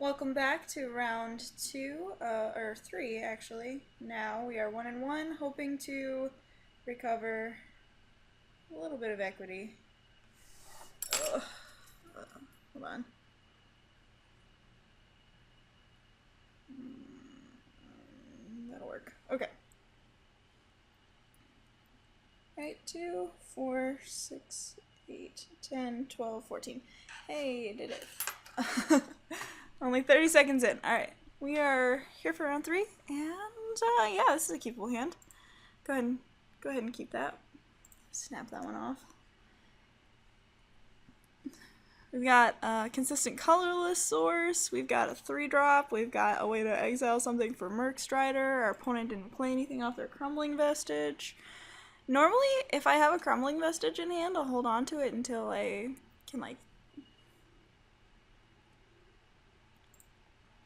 Welcome back to round two, or three actually. Now we are 1-1, hoping to recover a little bit of equity. Ugh. Hold on. That'll work. Okay. Alright, 2, 4, 6, 8, 10, 12, 14. Hey, I did it. Only 30 seconds in. Alright. We are here for round three, and yeah, this is a keepable hand. Go ahead and keep that. Snap that one off. We've got a consistent colorless source, we've got a 3-drop, we've got a way to exile something for Merc Strider, our opponent didn't play anything off their Crumbling Vestige. Normally, if I have a Crumbling Vestige in hand, I'll hold on to it until I can, like,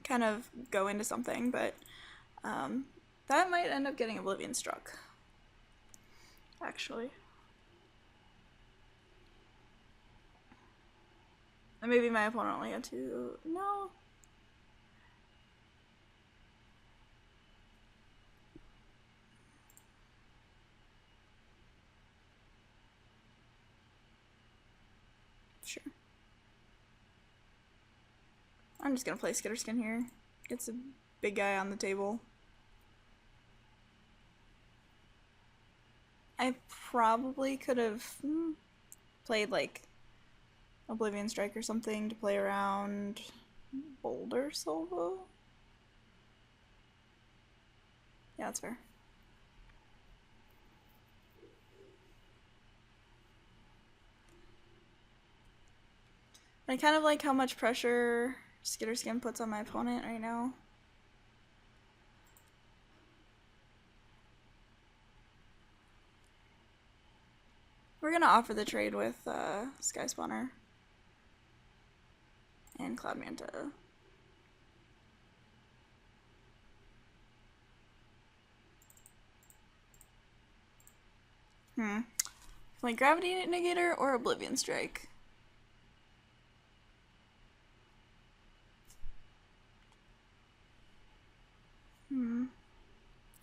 kind of go into something, but that might end up getting Oblivion Struck, actually. And maybe my opponent only had to... No. Sure. I'm just gonna play Skitterskin here. It's a big guy on the table. I probably could have played like Oblivion Strike or something to play around Boulder Salvo. Yeah, that's fair. I kind of like how much pressure Skitterskin puts on my opponent right now. We're gonna offer the trade with Sky Spawner and Cloud Manta. Like Gravity Negator or Oblivion Strike?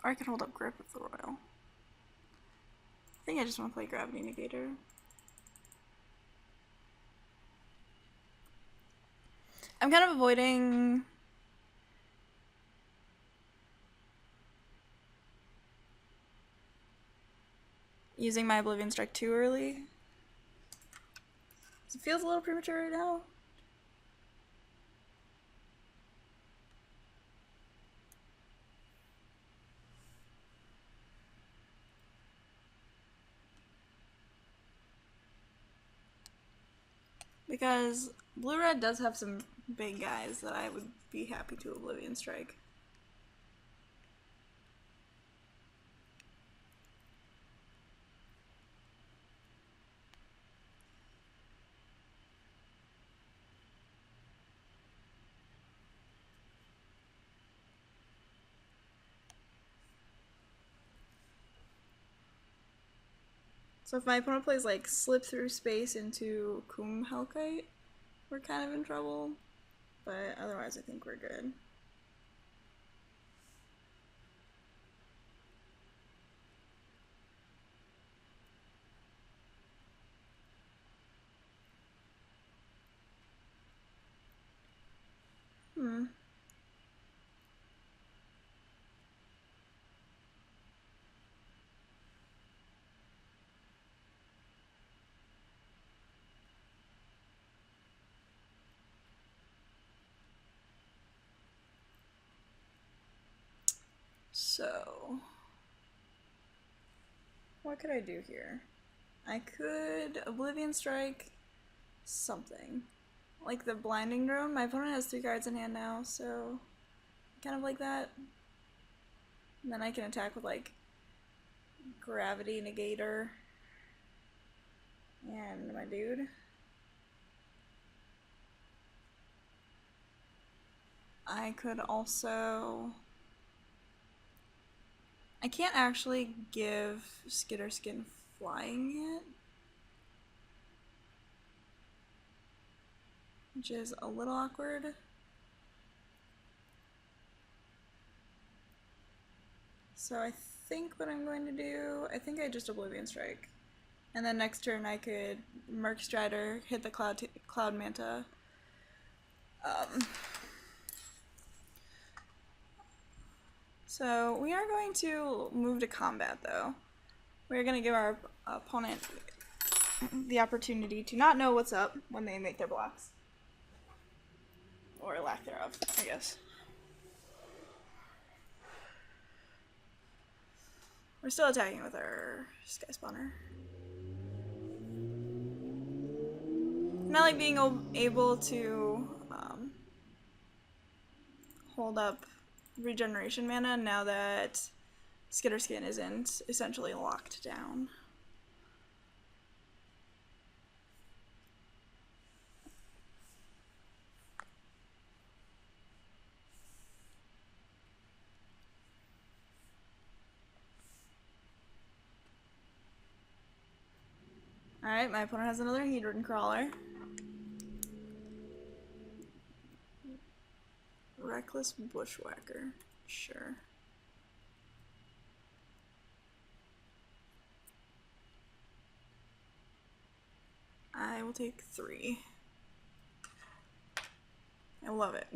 Or I can hold up Grip with the Royal. I think I just want to play Gravity Negator. I'm kind of avoiding using my Oblivion Strike too early. It feels a little premature right now. Because Blue-Red does have some big guys that I would be happy to Oblivion Strike. So if my opponent plays like Slip Through Space into Kum Hellkite, we're kind of in trouble. But otherwise I think we're good. So, what could I do here? I could Oblivion Strike something. Like the Blinding Drone. My opponent has 3 cards in hand now, so kind of like that. And then I can attack with like Gravity Negator and my dude. I could also... I can't actually give Skitterskin flying yet, which is a little awkward. So I think what I'm going to do, I think I just Oblivion Strike. And then next turn I could Merc Strider, hit the Cloud Manta. So we are going to move to combat though. We're going to give our opponent the opportunity to not know what's up when they make their blocks. Or lack thereof, I guess. We're still attacking with our Sky Spawner. Not like being able to hold up regeneration mana now that Skitterskin isn't essentially locked down. Alright, my opponent has another Hedron Crawler. Reckless Bushwhacker. Sure. I will take 3. I love it.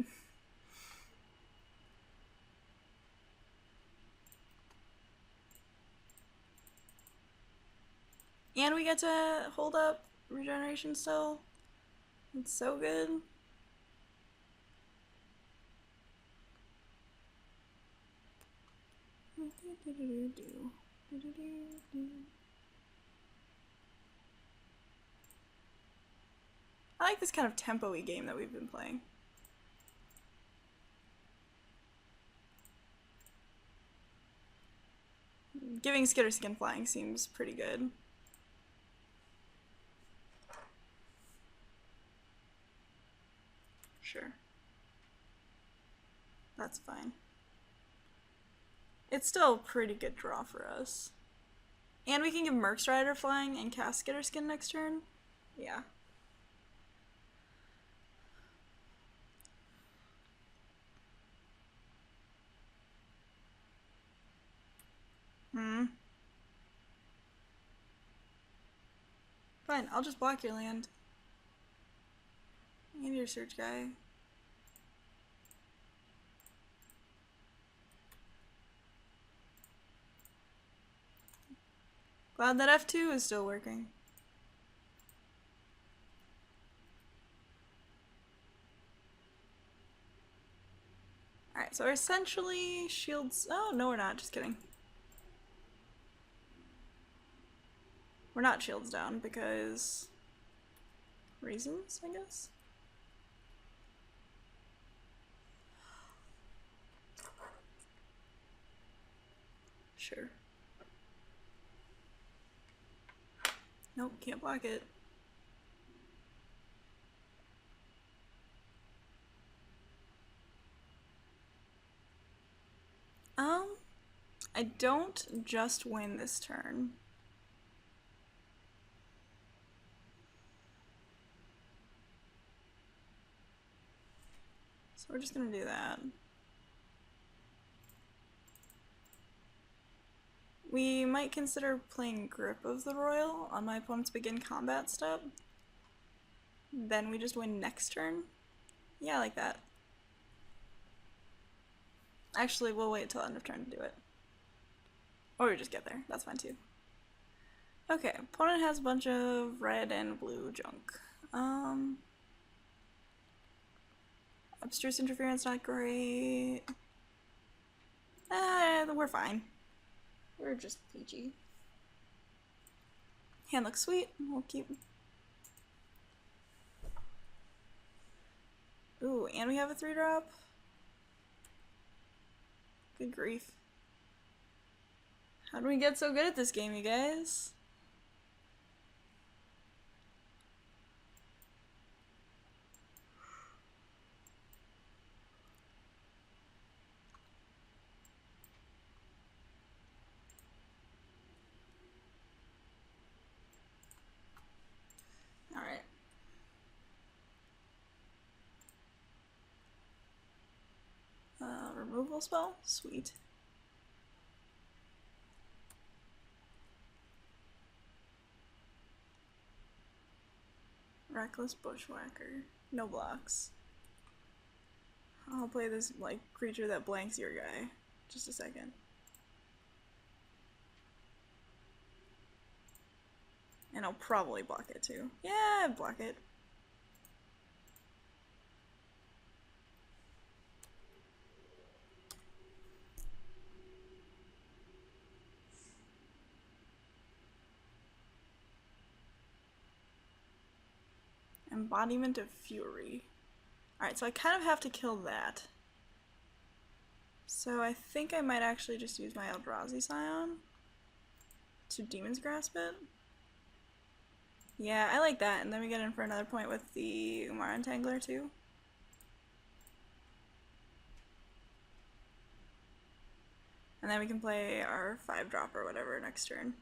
And we get to hold up regeneration still. It's so good. I like this kind of tempo-y game that we've been playing. Giving Skitterskin flying seems pretty good. Sure. That's fine. It's still a pretty good draw for us. And we can give Merc Strider flying and cast Skitterskin next turn. Yeah. Fine, I'll just block your land. And your search guy. Glad that F2 is still working. Alright, so we're essentially shields. Oh, no, we're not. Just kidding. We're not shields down because reasons, I guess. Sure. Nope, can't block it. I don't just win this turn. So we're just gonna do that. We might consider playing Grip of the Royal on my opponent's begin combat step. Then we just win next turn. Yeah, I like that. Actually, we'll wait till end of turn to do it. Or we just get there. That's fine too. Okay, opponent has a bunch of red and blue junk. Abstruse interference, not great. We're fine. We're just peachy. Hand looks sweet. We'll keep. Ooh, and we have a 3-drop. Good grief. How do we get so good at this game, you guys? Alright. Removal spell? Sweet. Reckless Bushwhacker. No blocks. I'll play this like creature that blanks your guy. Just a second. And I'll probably block it too. Yeah, block it. Embodiment of Fury. Alright, so I kind of have to kill that. So I think I might actually just use my Eldrazi Scion to Demon's Grasp it. Yeah, I like that, and then we get in for another point with the Umar Entangler too. And then we can play our 5-drop or whatever next turn.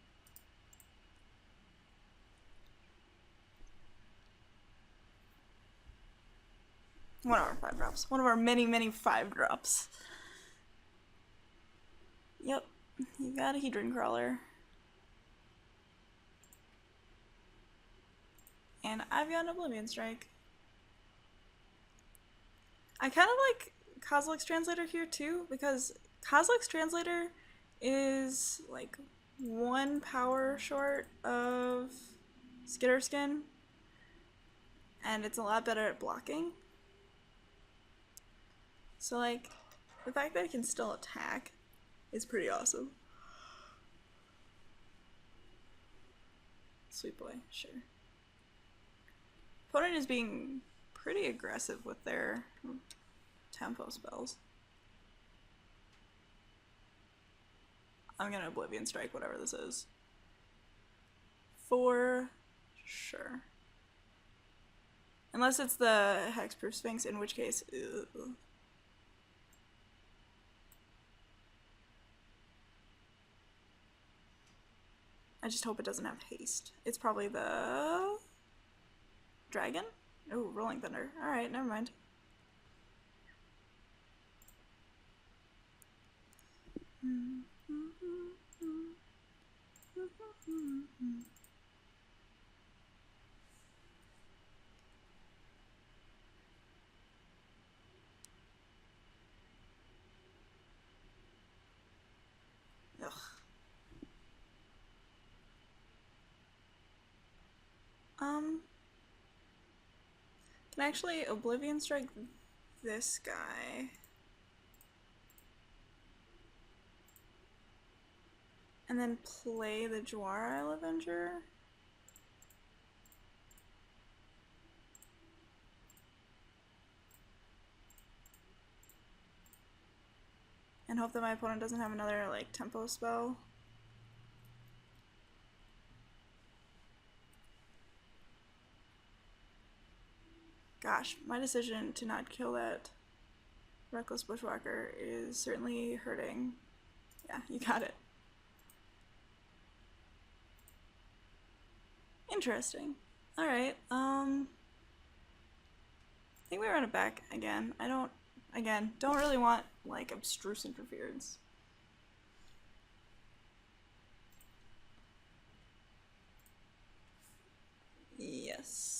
One of our 5-drops. One of our many, many 5-drops. Yep, you got a Hedron Crawler. And I've got an Oblivion Strike. I kind of like Kozilek's Translator here too, because Kozilek's Translator is like 1 power short of Skitterskin, and it's a lot better at blocking. So like, the fact that it can still attack is pretty awesome. Sweet boy, sure. Opponent is being pretty aggressive with their tempo spells. I'm gonna Oblivion Strike whatever this is. For sure. Unless it's the Hexproof Sphinx, in which case, ugh. I just hope it doesn't have haste. It's probably the dragon? Oh, Rolling Thunder. Alright, never mind. Ugh. Can I actually Oblivion Strike this guy? And then play the Jwar Isle Avenger? And hope that my opponent doesn't have another, like, tempo spell. Gosh, my decision to not kill that Reckless Bushwhacker is certainly hurting. Yeah, you got it. Interesting. Alright, I think we run it back again. I don't really want, like, abstruse interference. Yes.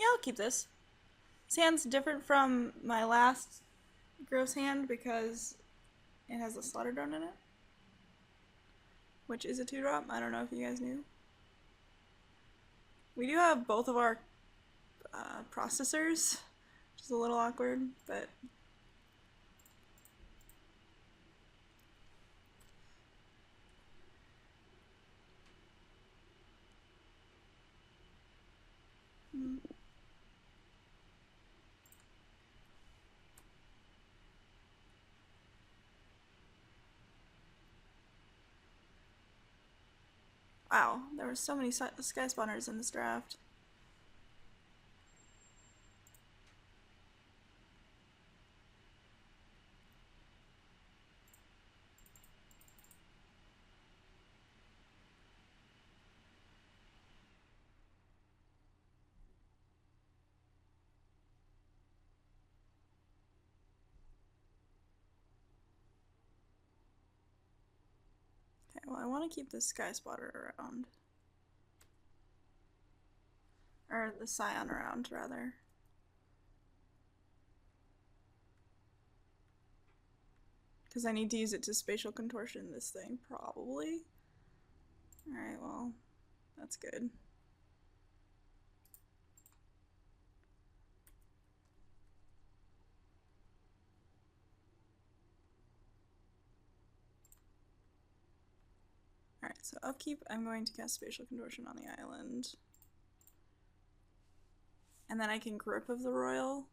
Yeah, I'll keep this. This hand's different from my last gross hand because it has a Slaughter Drone in it, which is a 2-drop. I don't know if you guys knew. We do have both of our processors, which is a little awkward, but wow, there were so many sky spawners in this draft. Okay, well, I want to keep this Sky Spotter around. Or the Scion around, rather. Because I need to use it to spatial contortion this thing, probably. Alright, well, that's good. Alright, so upkeep, I'm going to cast spatial contortion on the island. And then I can Grip of the Royal.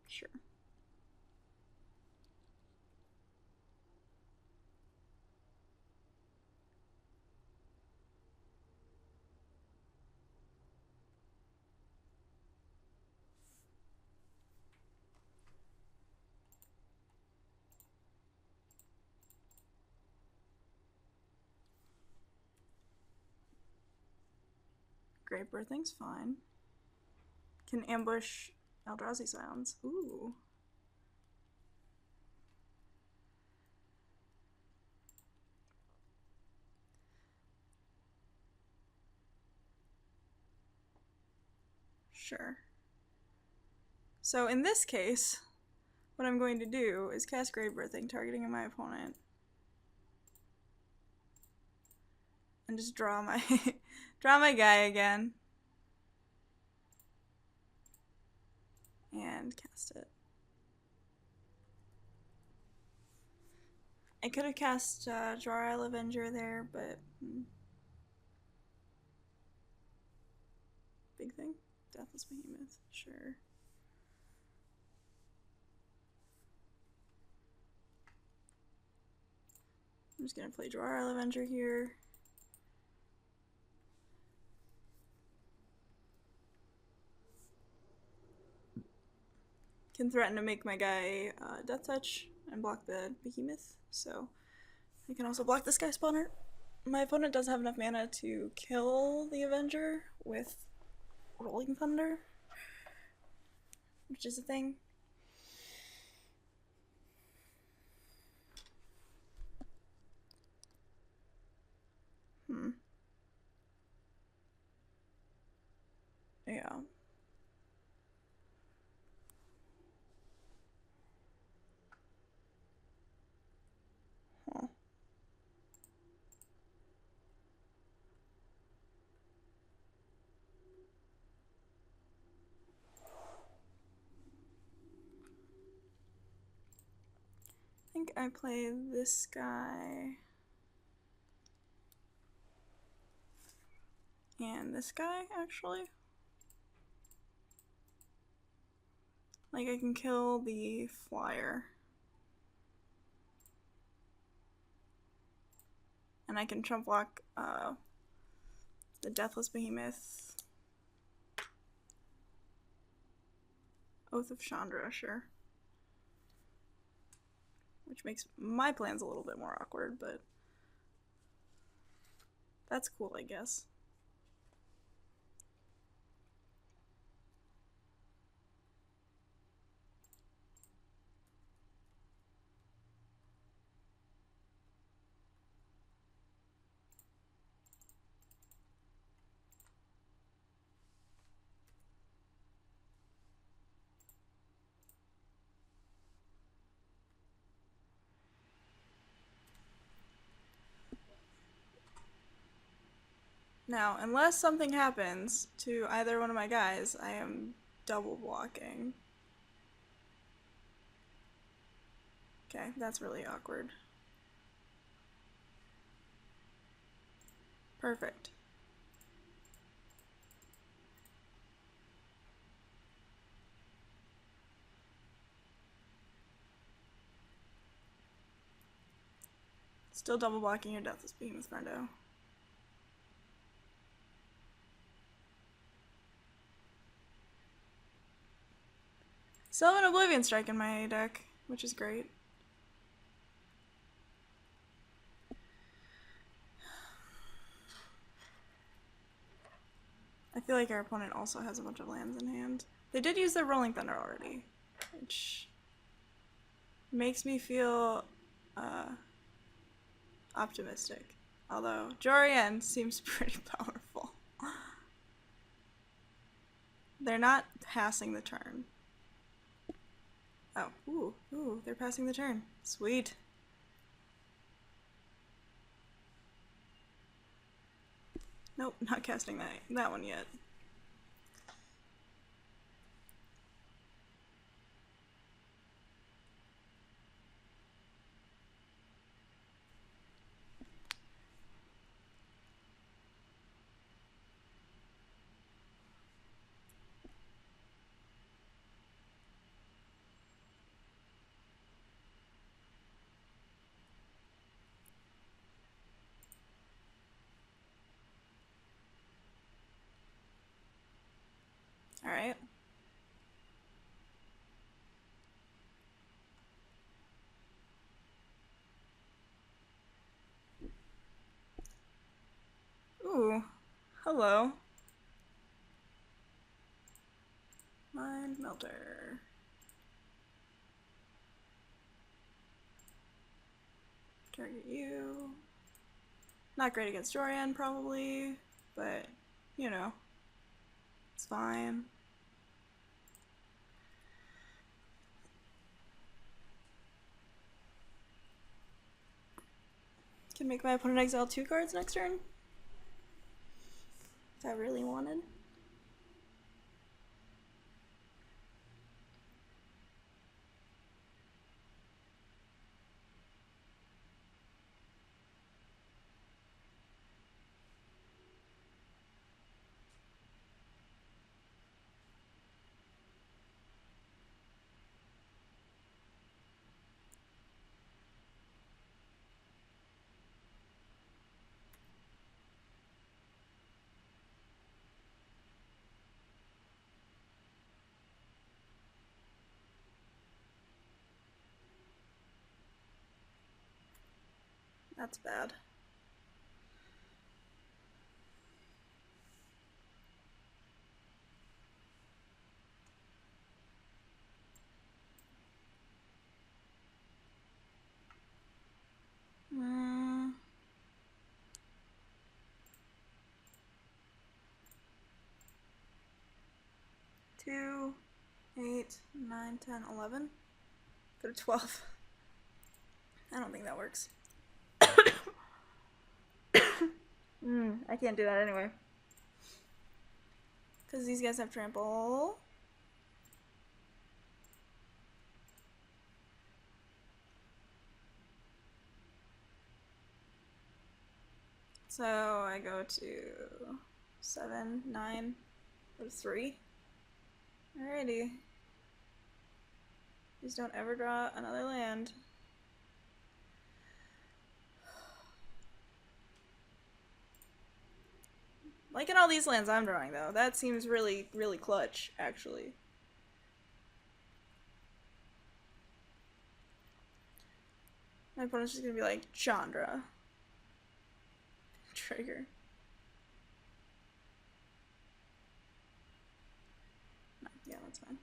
Sure. Great Birthing's fine. Can ambush Eldrazi Scions. Ooh. Sure. So in this case, what I'm going to do is cast Grave Birthing, targeting my opponent. And just draw my draw my guy again. And cast it. I could have cast Jor-El Avenger there, but big thing? Deathless Behemoth, sure. I'm just gonna play Jor-El Avenger here. Can threaten to make my guy Death Touch and block the Behemoth, so I can also block this guy spawner. My opponent does have enough mana to kill the Avenger with Rolling Thunder, which is a thing. Yeah. Huh. I think I play this guy and this guy, actually. Like, I can kill the flyer. And I can trump block the Deathless Behemoth. Oath of Chandra, sure. Which makes my plans a little bit more awkward, but that's cool, I guess. Now, unless something happens to either one of my guys, I am double blocking. Okay, that's really awkward. Perfect. Still double blocking your Deathless Behemoth, friendo. Still have an Oblivion Strike in my deck, which is great. I feel like our opponent also has a bunch of lands in hand. They did use their Rolling Thunder already, which makes me feel optimistic. Although Jorian seems pretty powerful. They're not passing the turn. Oh, ooh, they're passing the turn. Sweet. Nope, not casting that one yet. Alright. Ooh, hello. Mind Melter. Target you. Not great against Jorian, probably, but, you know, it's fine. Can make my opponent exile 2 cards next turn. If I really wanted. That's bad. Mm. 2, 8, 9, 10, 11. Go to 12. I don't think that works. I can't do that anyway. Because these guys have trample. So I go to 7, 9, go to 3. Alrighty. Please don't ever draw another land. Liking all these lands I'm drawing though. That seems really, really clutch, actually. My opponent's just gonna be like, Chandra. Trigger. No, yeah, that's fine.